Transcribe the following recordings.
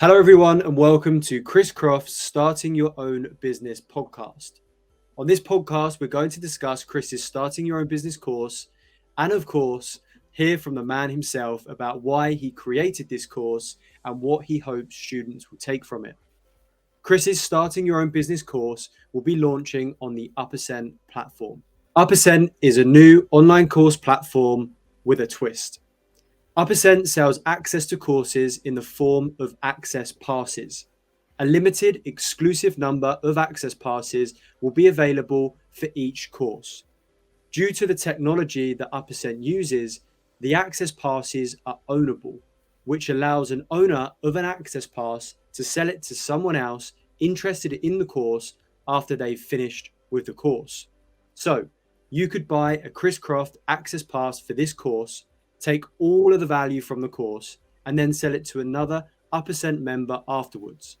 Hello, everyone, and welcome to Chris Croft's Starting Your Own Business podcast. On this podcast, we're going to discuss Chris's Starting Your Own Business course and, of course, hear from the man himself about why he created this course and what he hopes students will take from it. Chris's Starting Your Own Business course will be launching on the Uppercent platform. Uppercent is a new online course platform with a twist. Uppercent sells access to courses in the form of access passes. A limited, exclusive number of access passes will be available for each course. Due to the technology that Uppercent uses, the access passes are ownable, which allows an owner of an access pass to sell it to someone else interested in the course after they've finished with the course. So, you could buy a Chris Croft access pass for this course, take all of the value from the course, and then sell it to another Uppercent member afterwards.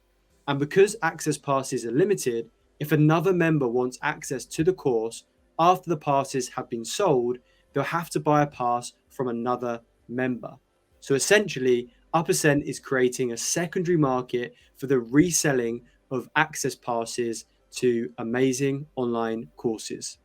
And because access passes are limited, if another member wants access to the course after the passes have been sold, they'll have to buy a pass from another member. So essentially, Uppercent is creating a secondary market for the reselling of access passes to amazing online courses.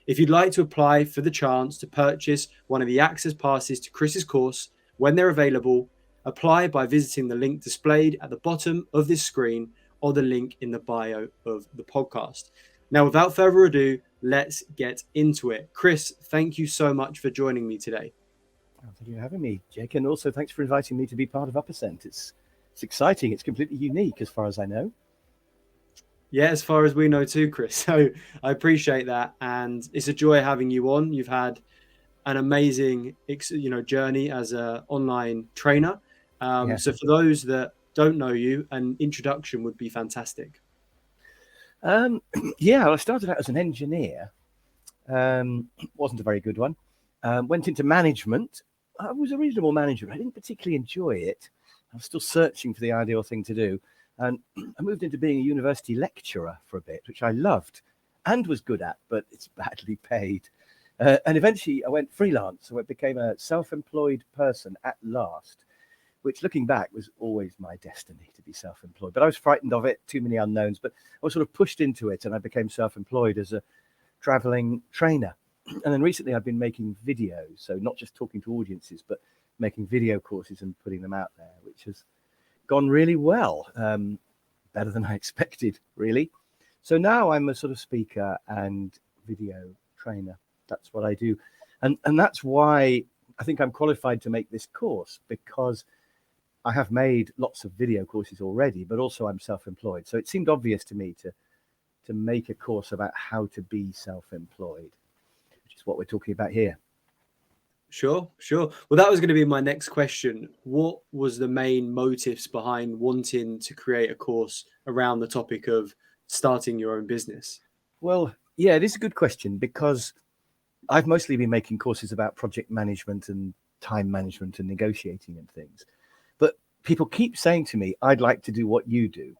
If you'd like to apply for the chance to purchase one of the access passes to Chris's course when they're available, apply by visiting the link displayed at the bottom of this screen or the link in the bio of the podcast. Now, without further ado, let's get into it. Chris, thank you so much for joining me today. Thank you for having me, Jake, and also thanks for inviting me to be part of Uppercent. It's exciting. It's completely unique as far as I know. Yeah, as far as we know too, Chris. So I appreciate that, and it's a joy having you on. You've had an amazing, journey as an online trainer. Yeah. So for those that don't know you, an introduction would be fantastic. Yeah, I started out as an engineer. Wasn't a very good one. Went into management. I was a reasonable manager, but I didn't particularly enjoy it. I was still searching for the ideal thing to do. And I moved into being a university lecturer for a bit, which I loved and was good at, but it's badly paid. And eventually I went freelance. So I became a self-employed person at last, which looking back was always my destiny to be self-employed. But I was frightened of it, too many unknowns, but I was sort of pushed into it and I became self-employed as a traveling trainer. And then recently I've been making videos. So not just talking to audiences, but making video courses and putting them out there, which has gone really well, better than I expected, really. So now I'm a sort of speaker and video trainer. That's what I do. And that's why I think I'm qualified to make this course, because I have made lots of video courses already, but also I'm self-employed. So it seemed obvious to me to make a course about how to be self-employed, which is what we're talking about here. Sure. Well, that was going to be my next question. What was the main motives behind wanting to create a course around the topic of starting your own business? Well, yeah, it is a good question, because I've mostly been making courses about project management and time management and negotiating and things. But people keep saying to me, I'd like to do what you do.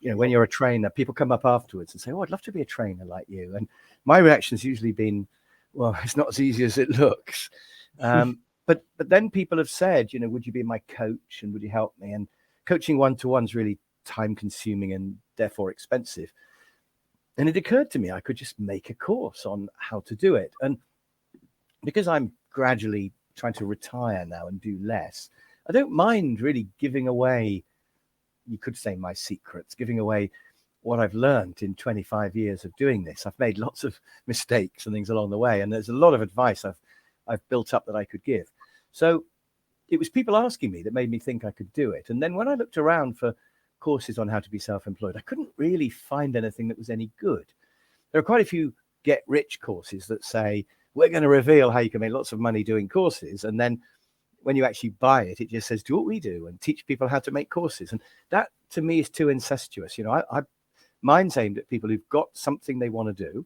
When you're a trainer, people come up afterwards and say, oh, I'd love to be a trainer like you. And my reaction has usually been, well, it's not as easy as it looks. But then people have said, would you be my coach and would you help me? And coaching one-to-one is really time consuming and therefore expensive. And it occurred to me I could just make a course on how to do it. And because I'm gradually trying to retire now and do less, I don't mind really giving away, you could say, my secrets, giving away what I've learned in 25 years of doing this. I've made lots of mistakes and things along the way, and there's a lot of advice I've built up that I could give. So it was people asking me that made me think I could do it. And then when I looked around for courses on how to be self-employed, I couldn't really find anything that was any good. There are quite a few get-rich courses that say, we're going to reveal how you can make lots of money doing courses. And then when you actually buy it, it just says, do what we do and teach people how to make courses. And that, to me, is too incestuous. Mine's aimed at people who've got something they want to do,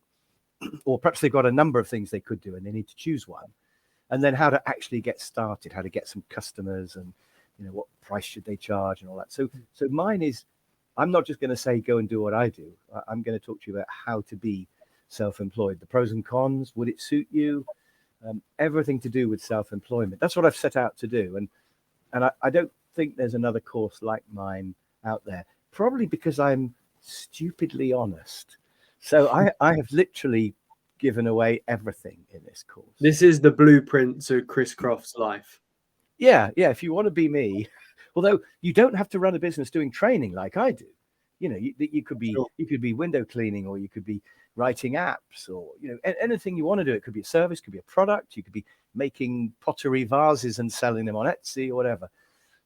or perhaps they've got a number of things they could do and they need to choose one. And then how to actually get started, how to get some customers, and what price should they charge and all that. So mine is, I'm not just going to say, go and do what I do. I'm going to talk to you about how to be self-employed, the pros and cons, would it suit you? Everything to do with self-employment. That's what I've set out to do. And I don't think there's another course like mine out there, probably because I'm stupidly honest. So I have literally given away everything in this course. This is the blueprint to Chris Croft's life. Yeah. If you want to be me, although you don't have to run a business doing training like I do. You could be Sure. you could be window cleaning, or you could be writing apps, or anything you want to do. It could be a service, could be a product. You could be making pottery vases and selling them on Etsy or whatever.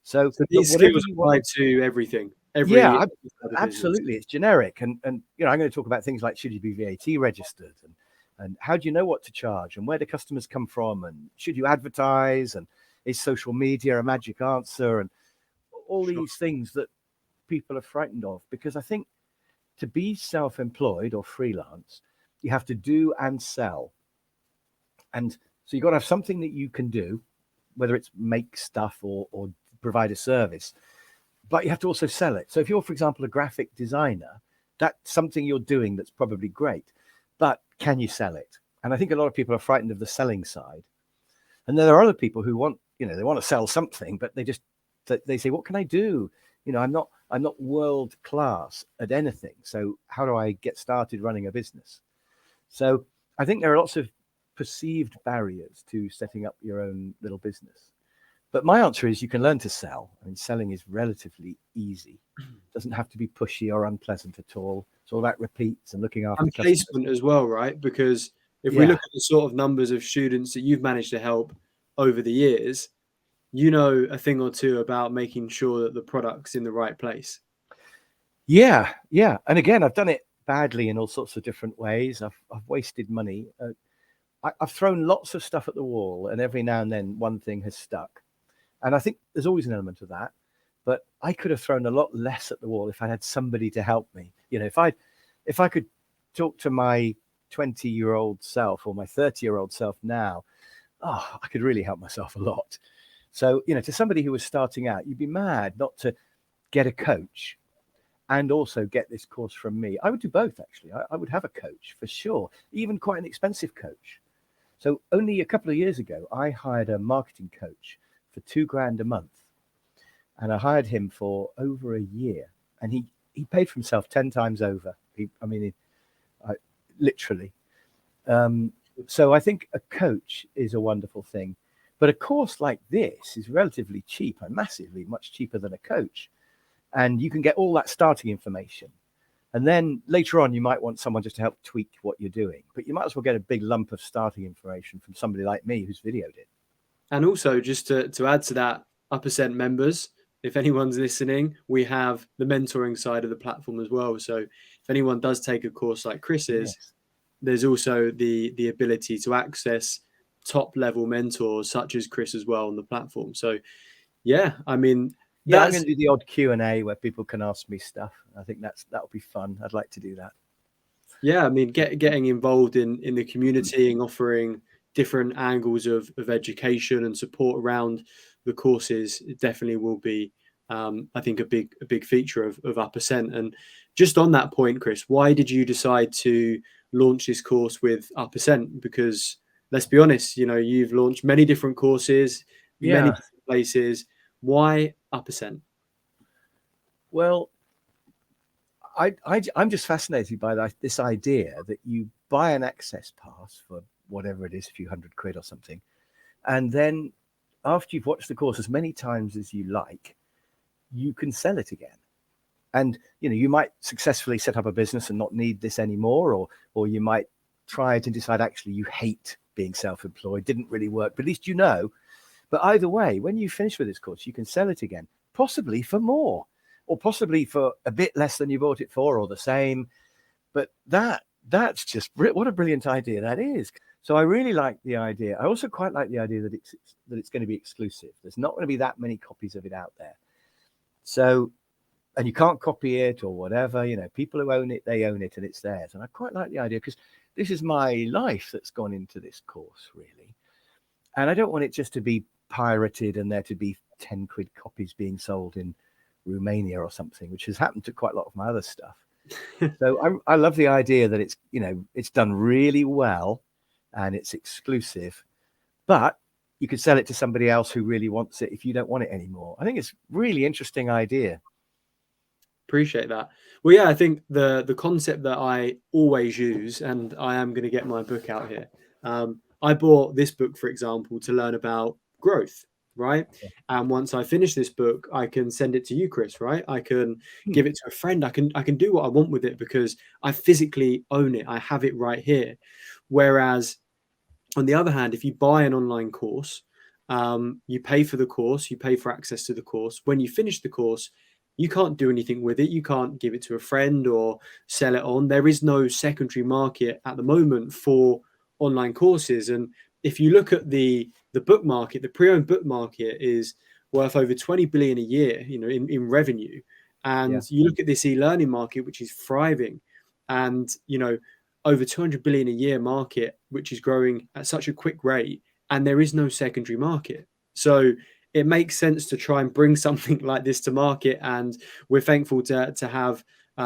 So these whatever skills you want. apply to everything. Yeah, Business. absolutely. It's generic, and I'm going to talk about things like, should you be VAT registered, and how do you know what to charge, and where do customers come from, and should you advertise, and is social media a magic answer, and all Sure. these things that people are frightened of. Because I think to be self-employed or freelance, you have to do and sell, and so you've got to have something that you can do, whether it's make stuff or provide a service. But you have to also sell it. So if you're, for example, a graphic designer, that's something you're doing that's probably great, but can you sell it? And I think a lot of people are frightened of the selling side. And then there are other people who want, they want to sell something, but they say, what can I do? I'm not world class at anything. So how do I get started running a business? So I think there are lots of perceived barriers to setting up your own little business. But my answer is, you can learn to sell. I mean, selling is relatively easy. It doesn't have to be pushy or unpleasant at all. It's all about repeats and looking after And customers. placement as well, right? Because if we look at the sort of numbers of students that you've managed to help over the years, you know a thing or two about making sure that the product's in the right place. Yeah. And again, I've done it badly in all sorts of different ways. I've wasted money. I've thrown lots of stuff at the wall, and every now and then one thing has stuck. And I think there's always an element of that. But I could have thrown a lot less at the wall if I had somebody to help me. If I could talk to my 20-year-old self or my 30-year-old self now, I could really help myself a lot. So, to somebody who was starting out, you'd be mad not to get a coach and also get this course from me. I would do both, actually. I would have a coach for sure, even quite an expensive coach. So only a couple of years ago, I hired a marketing coach for $2,000 a month. And I hired him for over a year, and he paid for himself 10 times over. Literally. So I think a coach is a wonderful thing, but a course like this is relatively cheap, and massively much cheaper than a coach. And you can get all that starting information. And then later on, you might want someone just to help tweak what you're doing, but you might as well get a big lump of starting information from somebody like me who's videoed it. And also, just to add to that, Uppercent members, if anyone's listening, we have the mentoring side of the platform as well. So if anyone does take a course like Chris's, Yes. there's also the ability to access top level mentors such as Chris as well on the platform. So yeah, I mean, I'm going to do the odd Q&A where people can ask me stuff. I think that'll be fun. I'd like to do that. Yeah, I mean, getting involved in the community and offering different angles of education and support around the courses, it definitely will be, I think, a big feature of Uppercent. And just on that point, Chris, why did you decide to launch this course with Uppercent? Because let's be honest, you've launched many different courses, many different places. Why Uppercent? Well, I'm just fascinated by this idea that you buy an access pass for whatever it is, a few £100 or something, and then after you've watched the course as many times as you like, you can sell it again. And you might successfully set up a business and not need this anymore, or you might try it and decide actually you hate being self-employed, didn't really work, but at least you know. But either way, when you finish with this course, you can sell it again, possibly for more, or possibly for a bit less than you bought it for, or the same. But that's just what a brilliant idea that is. So I really like the idea. I also quite like the idea that it's going to be exclusive. There's not going to be that many copies of it out there. So, and you can't copy it or whatever. People who own it, they own it, and it's theirs. And I quite like the idea, because this is my life that's gone into this course, really. And I don't want it just to be pirated and there to be 10 quid copies being sold in Romania or something, which has happened to quite a lot of my other stuff. So I love the idea that it's done really well and it's exclusive, but you could sell it to somebody else who really wants it if you don't want it anymore. I think it's really interesting idea. Appreciate that. Well, yeah, I think the concept that I always use, and I am going to get my book out here. I bought this book, for example, to learn about growth, right? And once I finish this book, I can send it to you, Chris, right? I can give it to a friend. I can do what I want with it because I physically own it. I have it right here. Whereas on the other hand, if you buy an online course, you pay for the course, you pay for access to the course. When you finish the course, you can't do anything with it. You can't give it to a friend or sell it on. There is no secondary market at the moment for online courses. And if you look at the book market, the pre-owned book market is worth over 20 billion a year, in revenue. And Yeah. you look at this e-learning market, which is thriving, and over 200 billion a year market, which is growing at such a quick rate, and there is no secondary market. So it makes sense to try and bring something like this to market. And we're thankful to have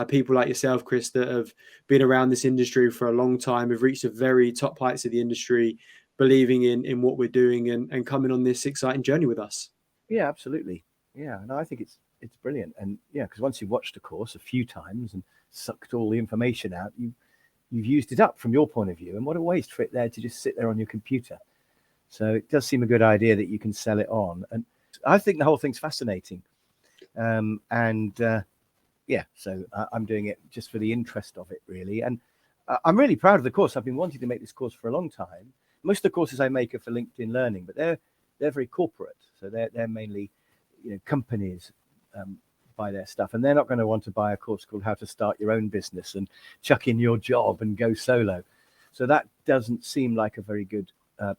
people like yourself, Chris, that have been around this industry for a long time, have reached the very top heights of the industry, believing in what we're doing and coming on this exciting journey with us. Yeah, absolutely. Yeah, no, I think it's brilliant. And yeah, because once you've watched a course a few times and sucked all the information out, you've used it up from your point of view. And what a waste for it there to just sit there on your computer. So it does seem a good idea that you can sell it on. And I think the whole thing's fascinating. Yeah, so I'm doing it just for the interest of it, really. And I'm really proud of the course. I've been wanting to make this course for a long time. Most of the courses I make are for LinkedIn Learning, but they're very corporate. So they're mainly, companies buy their stuff, and they're not going to want to buy a course called How to Start Your Own Business and chuck in your job and go solo. So that doesn't seem like a very good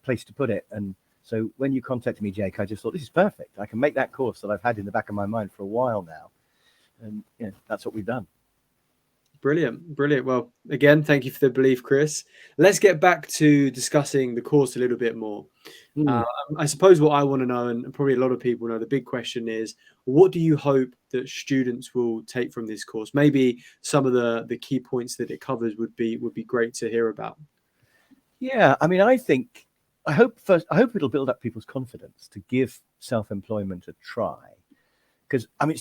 place to put it. And so when you contacted me, Jake, I just thought this is perfect. I can make that course that I've had in the back of my mind for a while now. And that's what we've done. Brilliant. Well, again, thank you for the belief, Chris. Let's get back to discussing the course a little bit more. I suppose what I want to know, and probably a lot of people know, the big question is, what do you hope that students will take from this course? Maybe some of the key points that it covers would be great to hear about. Yeah, I mean, I hope it'll build up people's confidence to give self-employment a try, because I mean,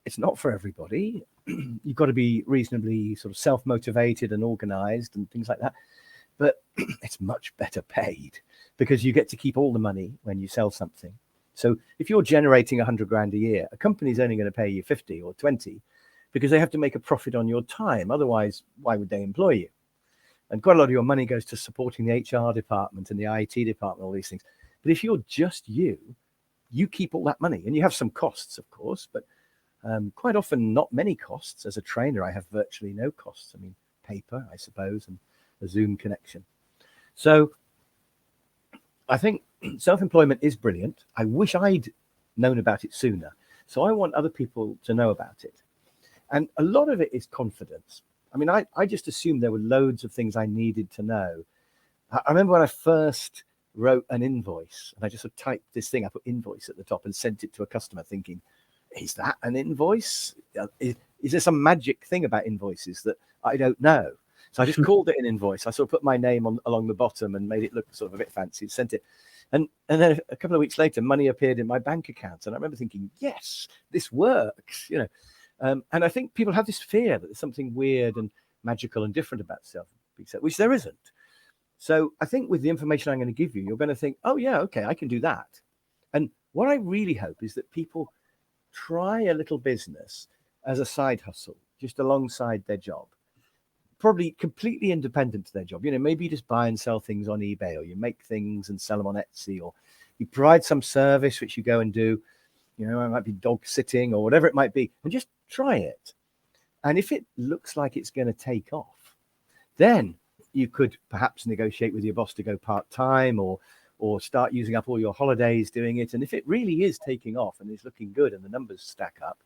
it's not for everybody. You've got to be reasonably sort of self-motivated and organized and things like that. But it's much better paid because you get to keep all the money when you sell something. So if you're generating 100 grand a year, a company's only going to pay you 50 or 20 because they have to make a profit on your time. Otherwise, why would they employ you? And quite a lot of your money goes to supporting the HR department and the IT department, all these things. But if you're just you keep all that money, and you have some costs, of course, but quite often not many costs. As a trainer, I have virtually no costs. I mean, paper, I suppose, and a Zoom connection. So I think self-employment is brilliant. I wish I'd known about it sooner. So I want other people to know about it. And a lot of it is confidence. I mean, I just assumed there were loads of things I needed to know. I remember when I first wrote an invoice, and I just sort of typed this thing, I put invoice at the top and sent it to a customer thinking, is that an invoice? Is there some magic thing about invoices that I don't know? So I just called it an invoice. I sort of put my name along the bottom and made it look sort of a bit fancy and sent it. And then a couple of weeks later, money appeared in my bank account. And I remember thinking, yes, this works, And I think people have this fear that there's something weird and magical and different about self-employment, which there isn't. So I think with the information I'm going to give you, you're going to think, oh, yeah, okay, I can do that. And what I really hope is that people try a little business as a side hustle, just alongside their job, probably completely independent to their job. Maybe you just buy and sell things on eBay, or you make things and sell them on Etsy, or you provide some service which you go and do. It might be dog sitting or whatever it might be, and just try it. And if it looks like it's going to take off, then you could perhaps negotiate with your boss to go part-time or start using up all your holidays doing it. And if it really is taking off and is looking good and the numbers stack up,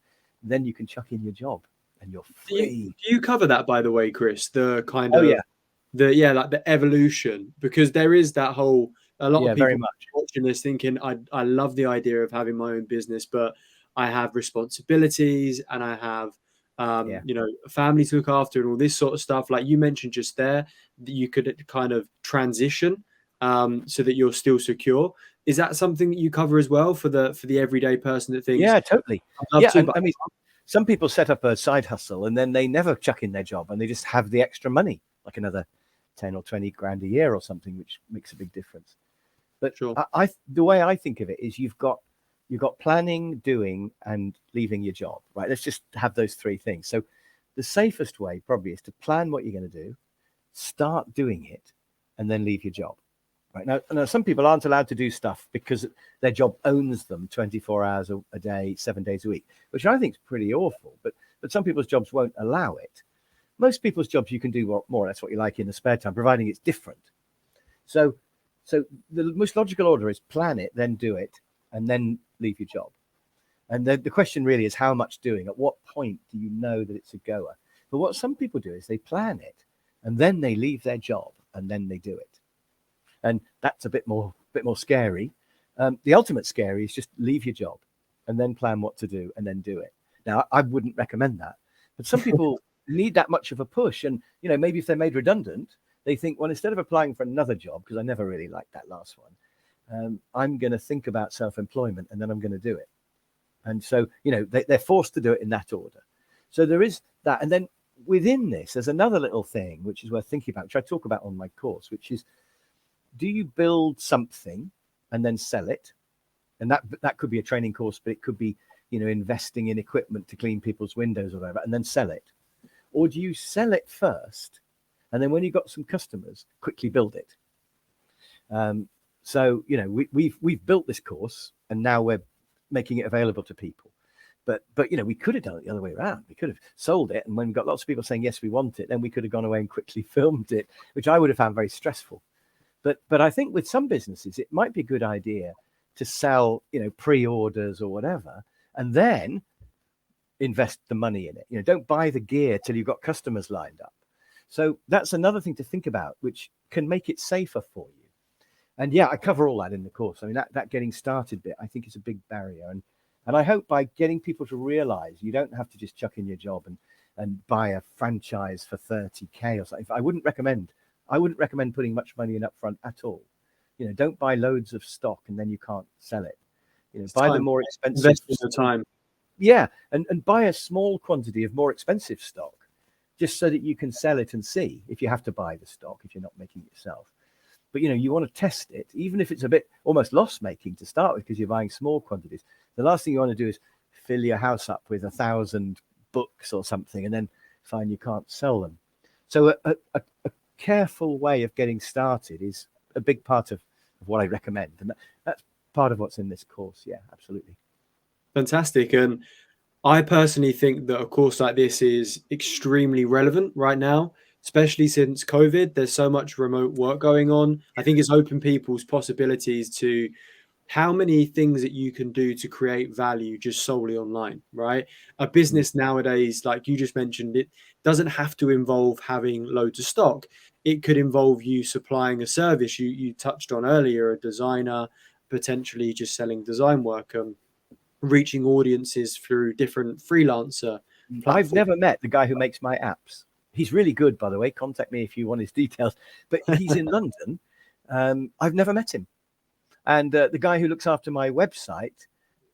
then you can chuck in your job and you're free. Do you cover that, by the way, Chris? The kind of, yeah. like the evolution, because there is that whole, a lot of people very much watching this thinking, I love the idea of having my own business, but I have responsibilities and I have, a family to look after and all this sort of stuff. Like you mentioned just there, that you could kind of transition so that you're still secure. Is that something that you cover as well for the everyday person that thinks, Yeah, totally. I'd love Yeah, to, and but I mean, some people set up a side hustle and then they never chuck in their job and they just have the extra money, like another 10 or 20 grand a year or something, which makes a big difference. But sure. the way I think of it is you've got planning, doing, and leaving your job, right? Let's just have those three things. So the safest way probably is to plan what you're going to do, start doing it, and then leave your job. Right now, some people aren't allowed to do stuff because their job owns them 24 hours a day, 7 days a week, which I think is pretty awful. But some people's jobs won't allow it. Most people's jobs you can do more or less what you like in the spare time, providing it's different. So the most logical order is plan it, then do it, and then leave your job. And the question really is how much doing. At what point do you know that it's a goer? But what some people do is they plan it, and then they leave their job, and then they do it. And that's a bit more scary. The ultimate scary is just leave your job and then plan what to do and then do it. Now, I wouldn't recommend that, but some people need that much of a push. And, maybe if they're made redundant, they think, well, instead of applying for another job, because I never really liked that last one, I'm going to think about self-employment and then I'm going to do it. And so, they're forced to do it in that order. So there is that. And then within this, there's another little thing, which is worth thinking about, which I talk about on my course, which is, do you build something and then sell it? And that could be a training course, but it could be, investing in equipment to clean people's windows or whatever, and then sell it. Or do you sell it first, and then when you've got some customers, quickly build it? So, we've built this course, and now we're making it available to people. But we could have done it the other way around. We could have sold it, and when we got lots of people saying yes, we want it, then we could have gone away and quickly filmed it, which I would have found very stressful. But I think with some businesses, it might be a good idea to sell, pre-orders or whatever, and then invest the money in it. Don't buy the gear till you've got customers lined up. So that's another thing to think about, which can make it safer for you. And yeah, I cover all that in the course. I mean, that getting started bit, I think is a big barrier. And I hope by getting people to realize you don't have to just chuck in your job and buy a franchise for 30K or something. I wouldn't recommend putting much money in up front at all. Don't buy loads of stock and then you can't sell it. Buy the more expensive. Invest in your time. Yeah, and buy a small quantity of more expensive stock, just so that you can sell it and see if you have to buy the stock if you're not making it yourself. But you want to test it, even if it's a bit almost loss making to start with, because you're buying small quantities. The last thing you want to do is fill your house up with 1,000 books or something, and then find you can't sell them. So a careful way of getting started is a big part of what I recommend, and that's part of what's in this course. Yeah, absolutely. Fantastic. And I personally think that a course like this is extremely relevant right now, especially since COVID. There's so much remote work going on. I think it's opened people's possibilities to how many things that you can do to create value just solely online, right? A business nowadays, like you just mentioned, it doesn't have to involve having loads of stock. It could involve you supplying a service you touched on earlier, a designer, potentially just selling design work, reaching audiences through different freelancer platforms. I've never met the guy who makes my apps. He's really good, by the way. Contact me if you want his details. But he's in London. I've never met him. And the guy who looks after my website,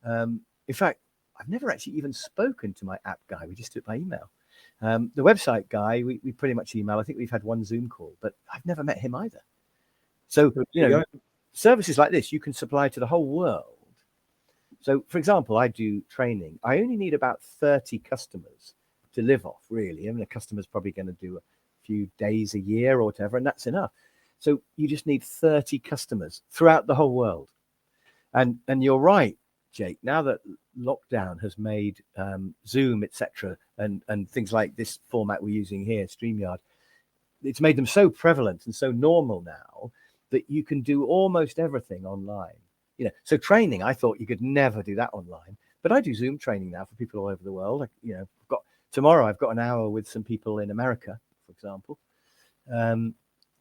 in fact, I've never actually even spoken to my app guy. We just do it by email. The website guy, we pretty much email. I think we've had one Zoom call, but I've never met him either. So, services like this, you can supply to the whole world. So, for example, I do training. I only need about 30 customers to live off, really. I mean, a customer's probably going to do a few days a year or whatever, and that's enough. So you just need 30 customers throughout the whole world. And you're right, Jake, now that lockdown has made Zoom, etc., and things like this format we're using here, StreamYard, it's made them so prevalent and so normal now that you can do almost everything online. So training, I thought you could never do that online, but I do Zoom training now for people all over the world. Tomorrow I've got an hour with some people in America, for example.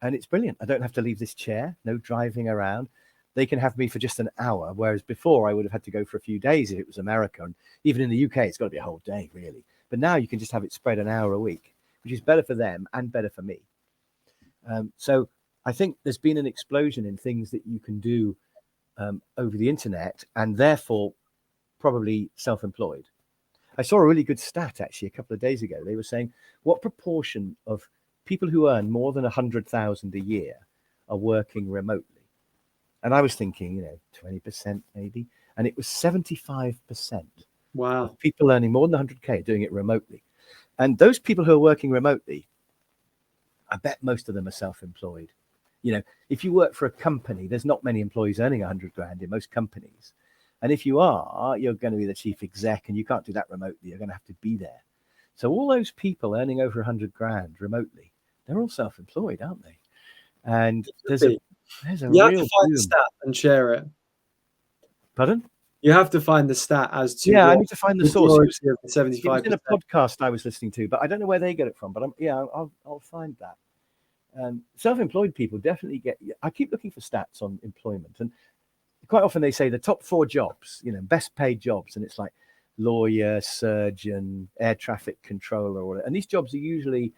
And it's brilliant. I don't have to leave this chair, no driving around. They can have me for just an hour, whereas before I would have had to go for a few days if it was America. And even in the UK, it's got to be a whole day, really. But now you can just have it spread an hour a week, which is better for them and better for me. So I think there's been an explosion in things that you can do over the internet, and therefore probably self-employed. I saw a really good stat actually a couple of days ago. They were saying what proportion of people who earn more than 100,000 a year are working remotely. And I was thinking, 20% maybe, and it was 75%. Wow. Of people earning more than 100K doing it remotely. And those people who are working remotely, I bet most of them are self-employed. If you work for a company, there's not many employees earning 100 grand in most companies. And if you are, you're going to be the chief exec, and you can't do that remotely. You're going to have to be there. So all those people earning over 100 grand remotely, they're all self-employed, aren't they? And there's a You real have to find boom. the stat and share it. Pardon? You have to find the stat as to I need to find the source. It was in 75%. a podcast I was listening to, but I don't know where they get it from. But I'll find that. Self-employed people definitely I keep looking for stats on employment, and quite often they say the top 4 jobs, best paid jobs, and it's like lawyer, surgeon, air traffic controller, and these jobs are usually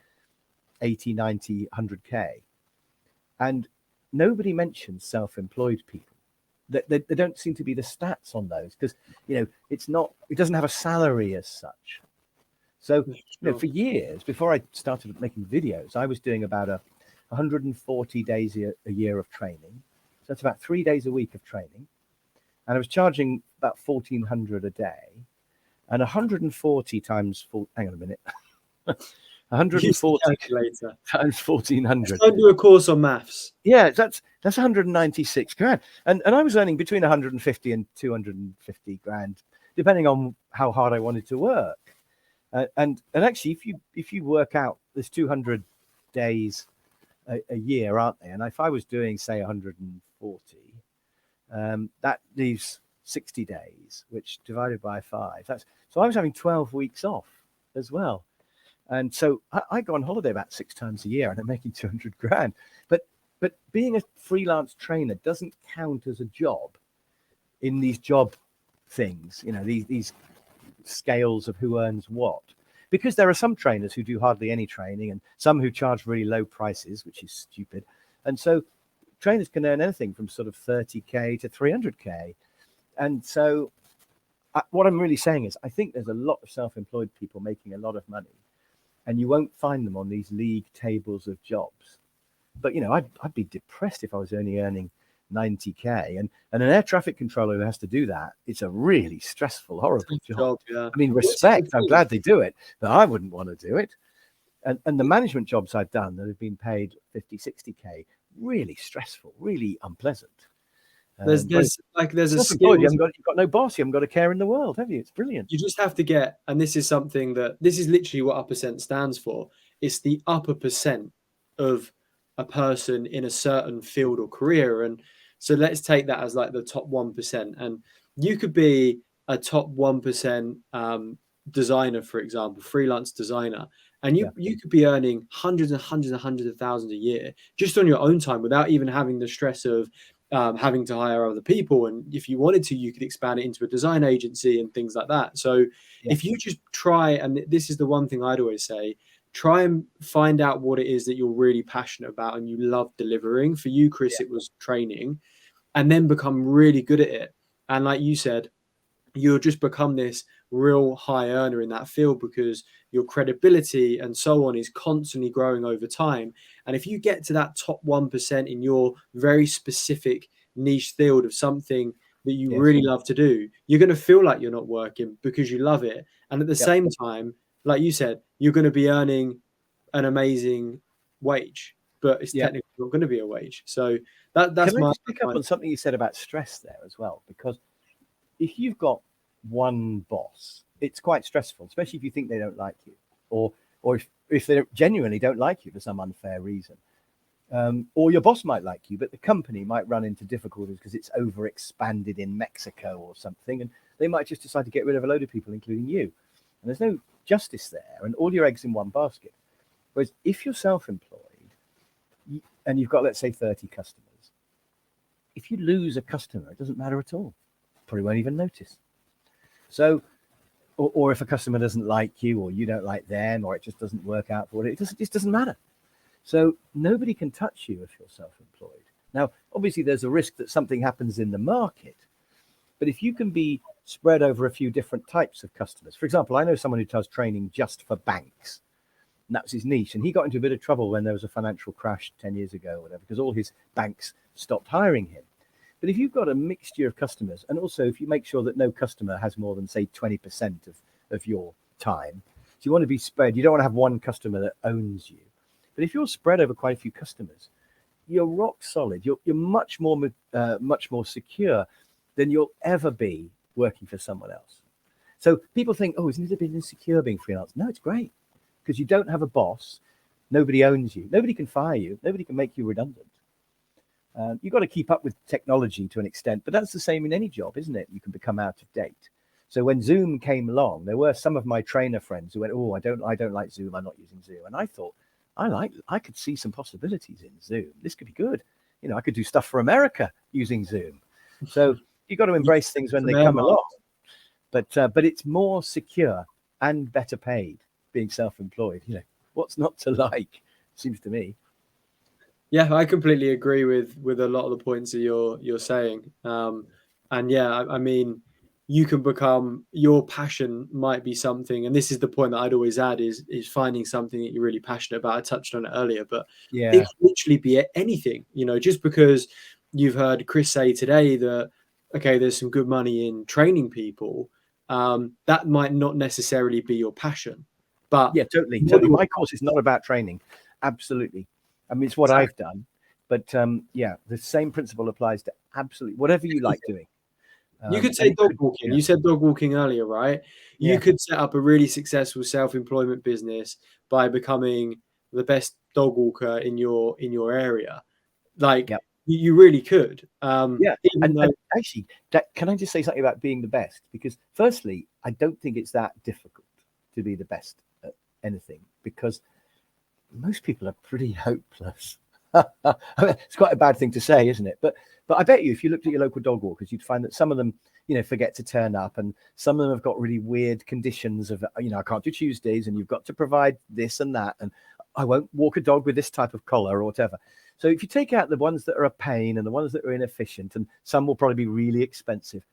80, 90, 100K. And nobody mentions self-employed people. They don't seem to be the stats on those because, it doesn't have a salary as such. So, for years, before I started making videos, I was doing about 140 days a year of training. So that's about 3 days a week of training. And I was charging about 1,400 a day. And 140 times, hang on a minute. 140 times 1,400. Don't do a course on maths. Yeah, that's 196 grand. And I was earning between 150 and 250 grand, depending on how hard I wanted to work. And actually, if you work out, there's 200 days a year, aren't they? And if I was doing, say, 140, that leaves 60 days, which divided by 5. So I was having 12 weeks off as well. And so I go on holiday about 6 times a year, and I'm making 200 grand. But being a freelance trainer doesn't count as a job in these job things, these scales of who earns what. Because there are some trainers who do hardly any training, and some who charge really low prices, which is stupid. And so trainers can earn anything from sort of 30K to 300K. And so what I'm really saying is I think there's a lot of self-employed people making a lot of money, and you won't find them on these league tables of jobs. But, I'd be depressed if I was only earning 90K. And an air traffic controller who has to do that, it's a really stressful, horrible job. Yeah. I mean, respect, I'm glad they do it, but I wouldn't want to do it. And the management jobs I've done that have been paid 50, 60K, really stressful, really unpleasant. There's a skill. You've got no boss. You haven't got a care in the world, have you? It's brilliant. You just have to get, and this is literally what Uppercent stands for. It's the upper percent of a person in a certain field or career. And so let's take that as like the top 1%. And you could be a top 1% designer, for example, freelance designer. And you could be earning hundreds and hundreds and hundreds of thousands a year just on your own time without even having the stress of having to hire other people. And if you wanted to, you could expand it into a design agency and things like that. So if you just try, and this is the one thing I'd always say, try and find out what it is that you're really passionate about and you love delivering. For you, Chris, it was training, and then become really good at it. And like you said, you'll just become this real high earner in that field because your credibility and so on is constantly growing over time. And if you get to that top 1% in your very specific niche field of something that you really love to do, you're going to feel like you're not working because you love it. And at the same time, like you said, you're going to be earning an amazing wage, but it's technically not going to be a wage. So that's Can I just pick up on something you said about stress there as well? Because if you've got one boss, it's quite stressful, especially if you think they don't like you, or if they genuinely don't like you for some unfair reason. Or your boss might like you, but the company might run into difficulties because it's overexpanded in Mexico or something, and they might just decide to get rid of a load of people, including you. And there's no justice there, and all your eggs in one basket. Whereas if you're self-employed and you've got, let's say, 30 customers, if you lose a customer, it doesn't matter at all. Probably won't even notice. So, or if a customer doesn't like you, or you don't like them, or it just doesn't work out for it, just doesn't matter. So nobody can touch you if you're self-employed. Now, obviously, there's a risk that something happens in the market, but if you can be spread over a few different types of customers, for example, I know someone who does training just for banks, and that's his niche. And he got into a bit of trouble when there was a financial crash 10 years ago or whatever, because all his banks stopped hiring him. But if you've got a mixture of customers, and also if you make sure that no customer has more than, say, 20% of your time, so you want to be spread. You don't want to have one customer that owns you. But if you're spread over quite a few customers, you're rock solid. You're much more secure than you'll ever be working for someone else. So people think, oh, isn't it a bit insecure being freelance? No, it's great, because you don't have a boss. Nobody owns you. Nobody can fire you. Nobody can make you redundant. You've got to keep up with technology to an extent, but that's the same in any job, isn't it? You can become out of date. So when Zoom came along, there were some of my trainer friends who went, oh, I don't like Zoom. I'm not using Zoom. And I thought, I could see some possibilities in Zoom. This could be good. You know, I could do stuff for America using Zoom. So you've got to embrace things when they come along. But it's more secure and better paid being self-employed. You know, what's not to like, seems to me. Yeah, I completely agree with a lot of the points that you're saying. And yeah, I mean, you can become, your passion might be something, and this is the point that I'd always add is finding something that you're really passionate about. I touched on it earlier, but it Yeah. can literally be anything. You know, just because you've heard Chris say today that okay, there's some good money in training people, that might not necessarily be your passion. But Yeah, totally. My course is not about training. Absolutely. I mean, it's what I've done, but yeah, the same principle applies to absolutely whatever you like doing. You could say dog walking. Yeah. You said dog walking earlier, right? You Yeah. could set up a really successful self-employment business by becoming the best dog walker in your area. Like Yep. you really could. Yeah. Even though And actually, can I just say something about being the best? Because firstly, I don't think it's that difficult to be the best at anything, because most people are pretty hopeless. I mean, it's quite a bad thing to say, isn't it? But I bet you, if you looked at your local dog walkers, you'd find that some of them, you know, forget to turn up, and some of them have got really weird conditions of, you know, I can't do Tuesdays, and you've got to provide this and that, and I won't walk a dog with this type of collar or whatever. So if you take out the ones that are a pain and the ones that are inefficient, and some will probably be really expensive,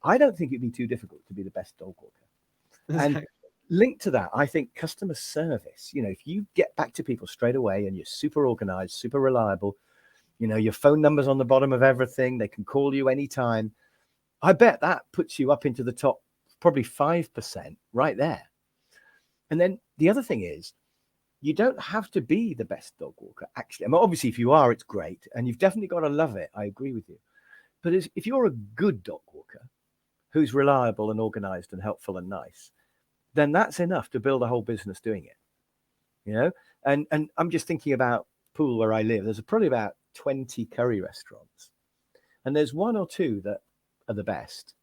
I don't think it'd be too difficult to be the best dog walker. And linked to that, I think customer service, you know, if you get back to people straight away and you're super organized, super reliable, you know, your phone number's on the bottom of everything, they can call you anytime. I bet that puts you up into the top, probably 5% right there. And then the other thing is, you don't have to be the best dog walker, actually. I mean, obviously, if you are, it's great. And you've definitely got to love it. I agree with you. But if you're a good dog walker who's reliable and organized and helpful and nice, then that's enough to build a whole business doing it, you know? And I'm just thinking about Poole, where I live. There's probably about 20 curry restaurants, and there's one or two that are the best.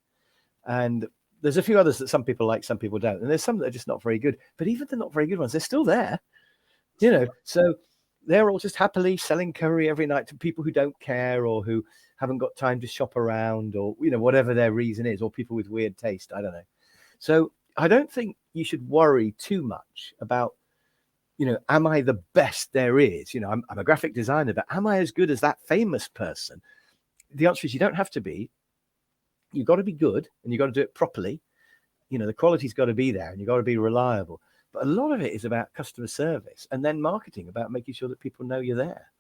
And there's a few others that some people like, some people don't. And there's some that are just not very good. But even the not very good ones, they're still there, you know? So they're all just happily selling curry every night to people who don't care, or who haven't got time to shop around, or, you know, whatever their reason is, or people with weird taste. I don't know. So I don't think you should worry too much about, you know, am I the best there is? You know, I'm a graphic designer, but am I as good as that famous person? The answer is you don't have to be. You've got to be good, and you've got to do it properly. You know, the quality's got to be there, and you've got to be reliable. But a lot of it is about customer service, and then marketing, about making sure that people know you're there.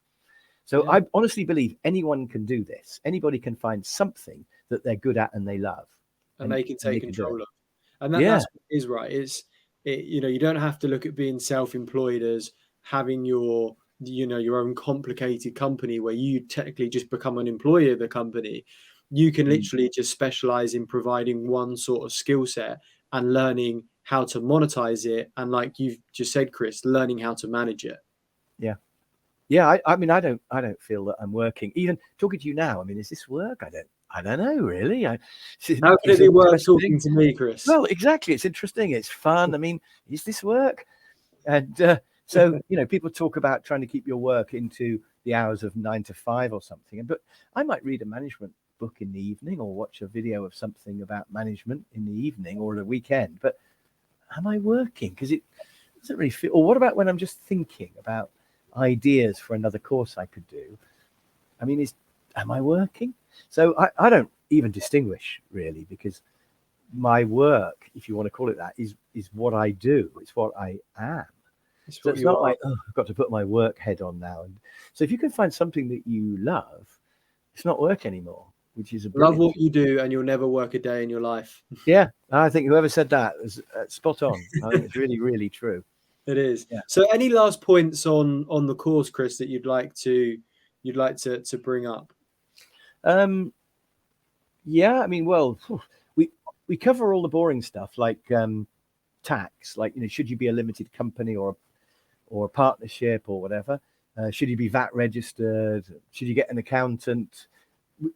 So yeah. I honestly believe anyone can do this. Anybody can find something that they're good at and they love. And they can take control of. And that's what is right. You know, you don't have to look at being self-employed as having your, you know, your own complicated company where you technically just become an employee of the company. You can literally just specialize in providing one sort of skill set and learning how to monetize it. And like you've just said, Chris, learning how to manage it. Yeah. Yeah. I mean, I don't feel that I'm working. Even talking to you now, I mean, is this work? I don't know, really. How can it be worth talking to me, Chris? Well, exactly. It's interesting. It's fun. I mean, is this work? And so, you know, people talk about trying to keep your work into the hours of 9 to 5 or something. But I might read a management book in the evening, or watch a video of something about management in the evening or the weekend. But am I working? Because it doesn't really feel. Or what about when I'm just thinking about ideas for another course I could do. I mean, am I working? So I don't even distinguish really, because my work, if you want to call it that, is what I do. It's what I am. It's So what it's you not are. like, oh, I've got to put my work head on now. And so if you can find something that you love, it's not work anymore, which is a Love brilliant what thing. you do, and you'll never work a day in your life. Yeah, I think whoever said that was spot on. I think it's really, really true. It is. Yeah. So, any last points on the course, Chris, that you'd like to bring up? Yeah, I mean, well, we we cover all the boring stuff like tax, like, should you be a limited company or a partnership or whatever? Should you be VAT registered? Should you get an accountant?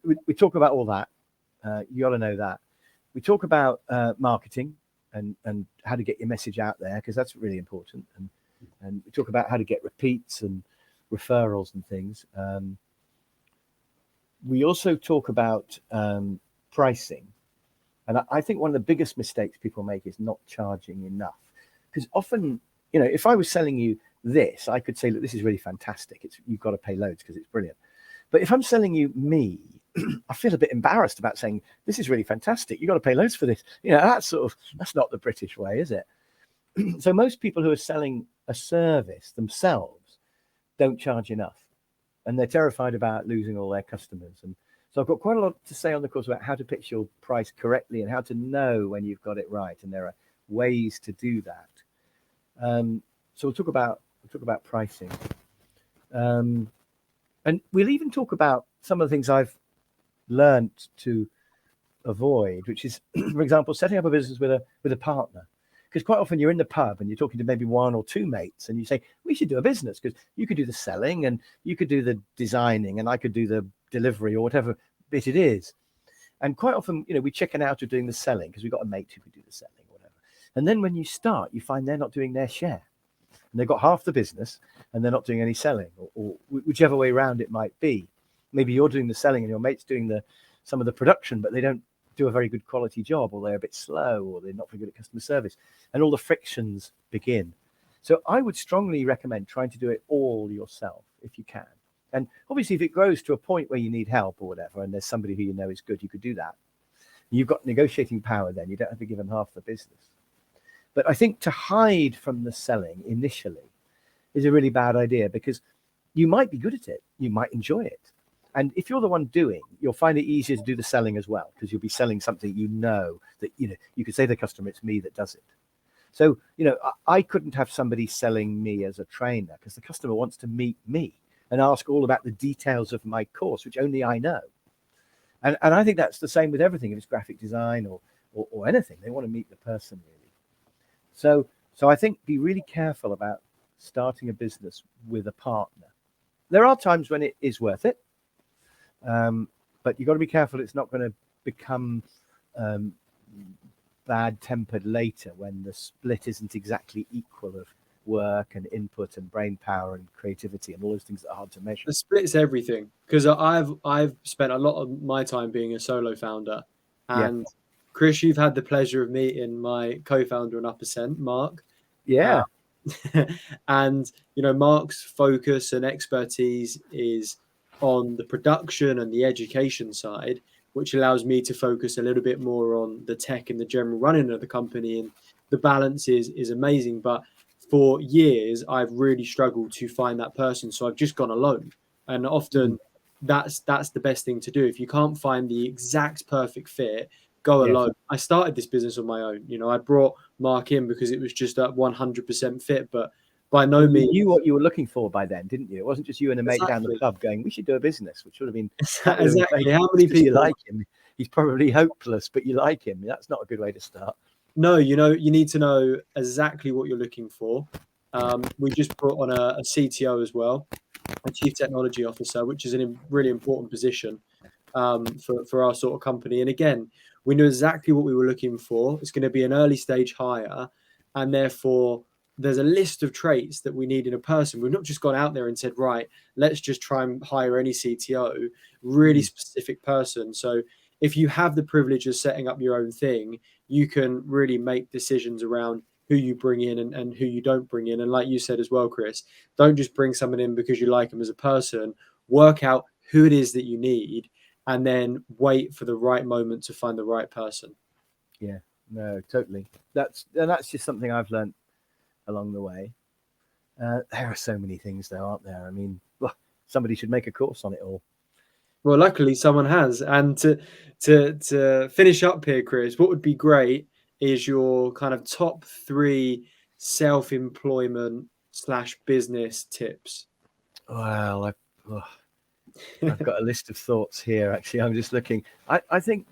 We talk about all that. You got to know that. We talk about marketing and how to get your message out there, because that's really important. And we talk about how to get repeats and referrals and things. We also talk about pricing. And I think one of the biggest mistakes people make is not charging enough. Because often, if I was selling you this, I could say, look, this is really fantastic. You've got to pay loads because it's brilliant. But if I'm selling you me, I feel a bit embarrassed about saying, this is really fantastic. You've got to pay loads for this. That's not the British way, is it? So most people who are selling a service themselves don't charge enough. And they're terrified about losing all their customers. And so I've got quite a lot to say on the course about how to pitch your price correctly and how to know when you've got it right. And there are ways to do that. So we'll talk about pricing, and we'll even talk about some of the things I've learned to avoid, which is, for example, setting up a business with a partner. Because quite often you're in the pub and you're talking to maybe one or two mates and you say, we should do a business because you could do the selling and you could do the designing and I could do the delivery or whatever bit it is. And quite often, we chicken out of doing the selling because we've got a mate who could do the selling or whatever. And then when you start, you find they're not doing their share. And they've got half the business and they're not doing any selling, or whichever way around it might be. Maybe you're doing the selling and your mate's doing some of the production, but they don't do a very good quality job, or they're a bit slow, or they're not very good at customer service, and all the frictions begin. So I would strongly recommend trying to do it all yourself if you can. And obviously, if it grows to a point where you need help or whatever, and there's somebody who you know is good, you could do that. You've got negotiating power then. You don't have to give them half the business. But I think to hide from the selling initially is a really bad idea, because you might be good at it. You might enjoy it. And if you're the one doing, you'll find it easier to do the selling as well, because you'll be selling something that, you could say to the customer, it's me that does it. So, I couldn't have somebody selling me as a trainer because the customer wants to meet me and ask all about the details of my course, which only I know. And I think that's the same with everything. If it's graphic design or anything, they want to meet the person really. So I think be really careful about starting a business with a partner. There are times when it is worth it. But you've got to be careful it's not going to become bad-tempered later when the split isn't exactly equal of work and input and brain power and creativity and all those things that are hard to measure. The split's everything, because I've spent a lot of my time being a solo founder, Yeah. and Chris, you've had the pleasure of meeting my co-founder on Uppercent, Mark. Yeah. And Mark's focus and expertise is on the production and the education side, which allows me to focus a little bit more on the tech and the general running of the company. And the balance is amazing. But for years, I've really struggled to find that person. So I've just gone alone. And often that's the best thing to do. If you can't find the exact perfect fit, go Yes. alone. I started this business on my own. I brought Mark in because it was just a 100% fit, but by no And you means. knew what you were looking for by then, didn't you? It wasn't just you and a mate down the Exactly. pub going, we should do a business, which would have been that Exactly. How many because you people? like him. He's probably hopeless, but you like him. That's not a good way to start. No, you need to know exactly what you're looking for. We just brought on a CTO as well, a Chief Technology Officer, which is a really important position for our sort of company. And again, we knew exactly what we were looking for. It's going to be an early stage hire, and therefore there's a list of traits that we need in a person. We've not just gone out there and said, right, let's just try and hire any CTO, really specific person. So if you have the privilege of setting up your own thing, you can really make decisions around who you bring in and who you don't bring in. And like you said as well, Chris, don't just bring someone in because you like them as a person. Work out who it is that you need and then wait for the right moment to find the right person. Yeah, no, totally. That's just something I've learned along the way. There are so many things though, aren't there? I mean, well, somebody should make a course on it all. Well, luckily someone has. And to finish up here, Chris, what would be great is your kind of top 3 self-employment / business tips. Well, I've got a list of thoughts here. Actually, I'm just looking. I think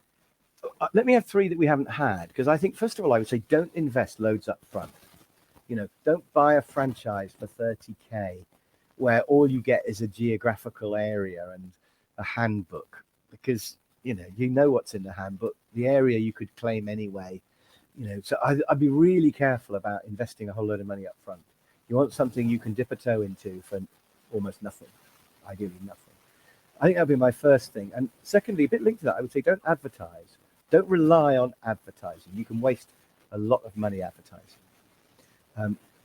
let me have 3 that we haven't had, because I think first of all I would say don't invest loads up front. Don't buy a franchise for 30K where all you get is a geographical area and a handbook, because you know what's in the handbook, the area you could claim anyway. So I'd be really careful about investing a whole load of money up front. You want something you can dip a toe into for almost nothing, ideally nothing. I think that'd be my first thing. And secondly, a bit linked to that, I would say don't advertise. Don't rely on advertising. You can waste a lot of money advertising.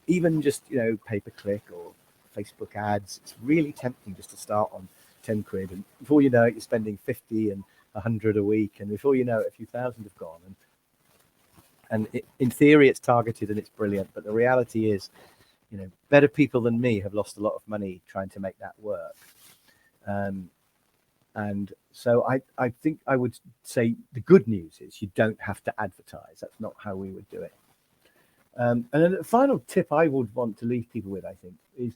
Even just pay-per-click or Facebook ads, it's really tempting just to start on 10 quid, and before you know it, you're spending 50 and 100 a week, and before you know it, a few thousand have gone. And in theory, it's targeted and it's brilliant, but the reality is, better people than me have lost a lot of money trying to make that work. And so I think I would say the good news is you don't have to advertise. That's not how we would do it. And then the final tip I would want to leave people with, I think, is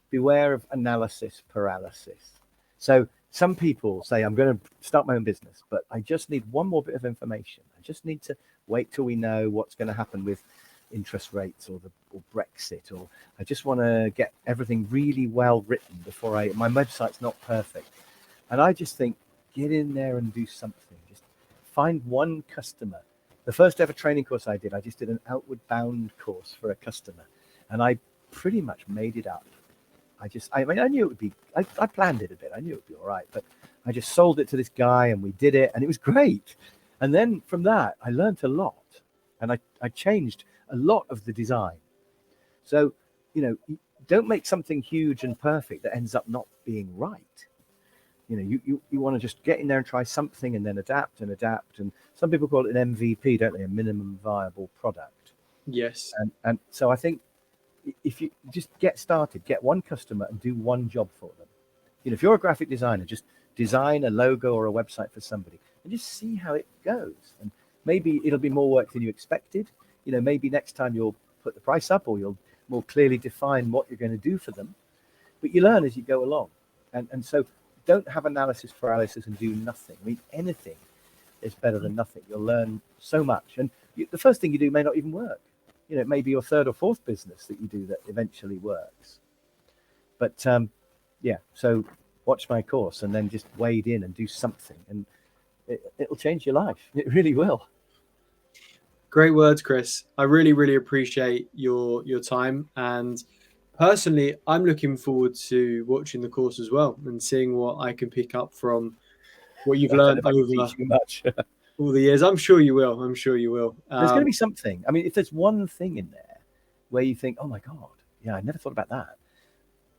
beware of analysis paralysis. So some people say, I'm going to start my own business, but I just need one more bit of information. I just need to wait till we know what's going to happen with interest rates or Brexit, or I just want to get everything really well written before my website's not perfect. And I just think, get in there and do something. Just find one customer. The first ever training course I did, I just did an outward bound course for a customer, and I pretty much made it up. I knew it would be, I planned it a bit. I knew it would be all right, but I just sold it to this guy and we did it and it was great. And then from that, I learned a lot, and I changed a lot of the design. So, don't make something huge and perfect that ends up not being right. You want to just get in there and try something and then adapt. And some people call it an MVP, don't they? A minimum viable product. Yes. And so I think if you just get started, get one customer and do one job for them. If you're a graphic designer, just design a logo or a website for somebody and just see how it goes. And maybe it'll be more work than you expected. Maybe next time you'll put the price up, or you'll more clearly define what you're going to do for them. But you learn as you go along. And so don't have analysis paralysis and do nothing. I mean, anything is better than nothing. You'll learn so much. And the first thing you do may not even work. It may be your third or fourth business that you do that eventually works. But so watch my course and then just wade in and do something, and it'll change your life. It really will. Great words, Chris. I really, really appreciate your time. And personally, I'm looking forward to watching the course as well and seeing what I can pick up from what you've I don't know learned if I can over teach you much. all the years. I'm sure you will. I'm sure you will. There's going to be something. I mean, if there's one thing in there where you think, oh my God, yeah, I never thought about that,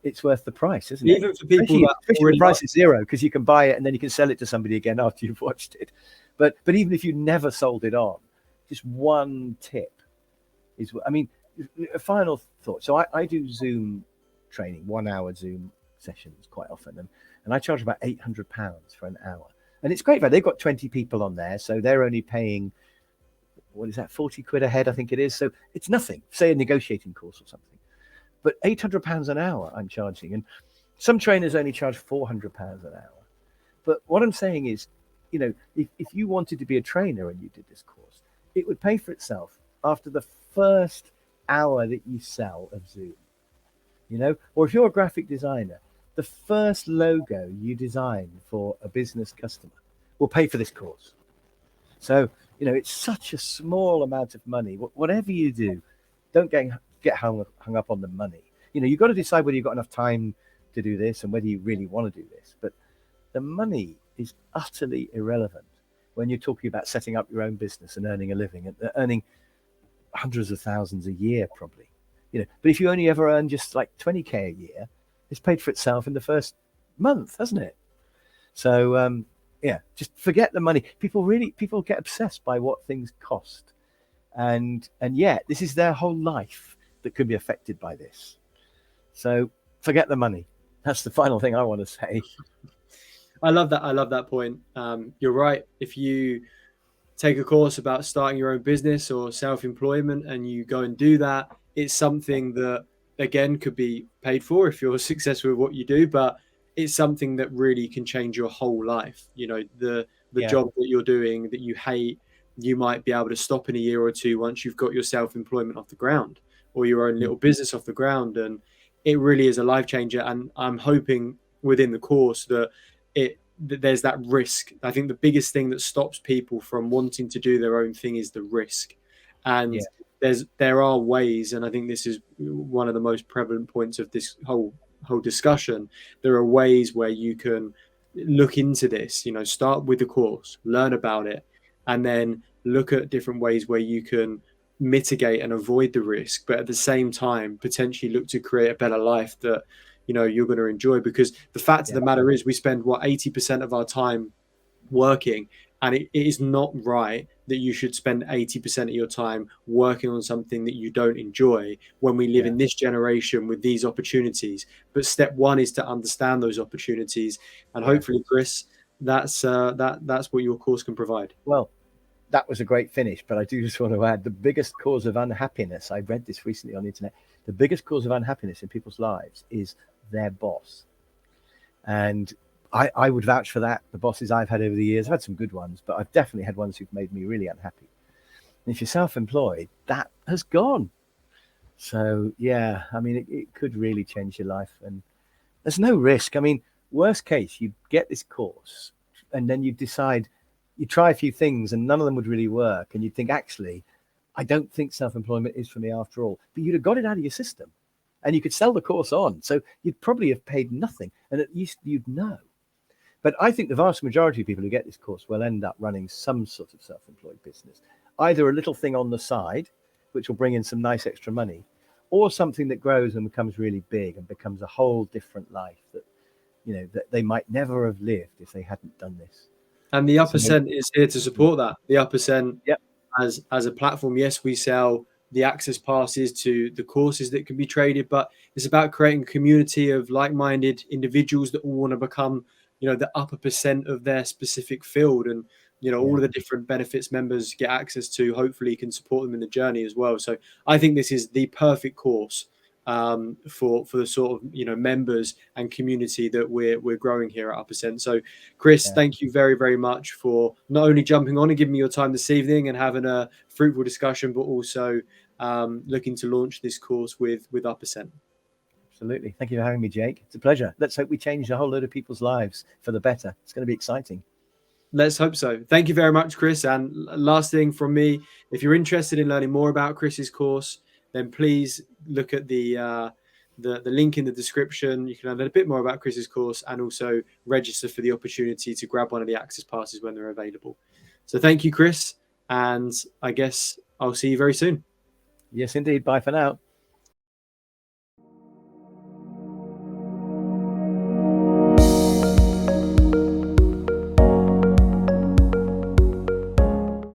it's worth the price, isn't it? Even for people especially that when the price is zero, because you can buy it and then you can sell it to somebody again after you've watched it. But even if you never sold it on, just one tip is, I mean, a final thought. So I do Zoom training, 1 hour Zoom sessions quite often. And I charge about £800 for an hour. And it's great, but they've got 20 people on there. So they're only paying, what is that, 40 quid a head, I think it is. So it's nothing, say a negotiating course or something. But £800 an hour I'm charging. And some trainers only charge £400 an hour. But what I'm saying is, if you wanted to be a trainer and you did this course, it would pay for itself after the first hour that you sell of Zoom. Or if you're a graphic designer, the first logo you design for a business customer will pay for this course. So, it's such a small amount of money. Whatever you do, don't get hung up on the money. You've got to decide whether you've got enough time to do this and whether you really want to do this. But the money is utterly irrelevant when you're talking about setting up your own business and earning a living and earning hundreds of thousands a year, probably. But if you only ever earn just like 20K a year, it's paid for itself in the first month, hasn't it? So yeah, just forget the money. People get obsessed by what things cost, and yet this is their whole life that could be affected by this. So forget the money. That's the final thing I want to say. I love that. I love that point. You're right. If you take a course about starting your own business or self-employment and you go and do that, it's something that again could be paid for if you're successful with what you do, but it's something that really can change your whole life. The Yeah, job that you're doing that you hate, you might be able to stop in a year or two once you've got your self-employment off the ground or your own little business off the ground. And it really is a life changer. And I'm hoping within the course that there's that risk. I think the biggest thing that stops people from wanting to do their own thing is the risk. And yeah, there are ways, and I think this is one of the most prevalent points of this whole discussion. There are ways where you can look into this, start with the course, learn about it, and then look at different ways where you can mitigate and avoid the risk, but at the same time potentially look to create a better life that you're going to enjoy. Because the fact of yeah, the matter is we spend 80% of our time working, and it is not right that you should spend 80% of your time working on something that you don't enjoy when we live yeah, in this generation with these opportunities. But step one is to understand those opportunities, and yeah. hopefully, Chris, that's what your course can provide. Well, that was a great finish, but I do just want to add the biggest cause of unhappiness. I read this recently on the internet. The biggest cause of unhappiness in people's lives is their boss. And I would vouch for that. The bosses I've had over the years, I've had some good ones, but I've definitely had ones who've made me really unhappy. And if you're self-employed, that has gone. So yeah, I mean, it could really change your life, and there's no risk. I mean, worst case, you get this course, and then you decide, you try a few things, and none of them would really work, and you'd think, actually, I don't think self-employment is for me after all. But you'd have got it out of your system, and you could sell the course on. So you'd probably have paid nothing, and at least you'd know. But I think the vast majority of people who get this course will end up running some sort of self-employed business, either a little thing on the side, which will bring in some nice extra money, or something that grows and becomes really big and becomes a whole different life that they might never have lived if they hadn't done this. And the So, Uppercent is here to support that. The Uppercent, yep, as a platform, yes, we sell the access passes to the courses that can be traded, but it's about creating a community of like-minded individuals that all want to become, the upper percent of their specific field. And all yeah, of the different benefits members get access to hopefully can support them in the journey as well. So I think this is the perfect course for the sort of members and community that we're growing here at Uppercent. So Chris, yeah. thank you very, very much for not only jumping on and giving me your time this evening and having a fruitful discussion, but also looking to launch this course with Uppercent. Absolutely. Thank you for having me, Jake. It's a pleasure. Let's hope we change a whole load of people's lives for the better. It's going to be exciting. Let's hope so. Thank you very much, Chris. And last thing from me, if you're interested in learning more about Chris's course, then please look at the link in the description. You can learn a bit more about Chris's course and also register for the opportunity to grab one of the access passes when they're available. So thank you, Chris. And I guess I'll see you very soon. Yes, indeed. Bye for now.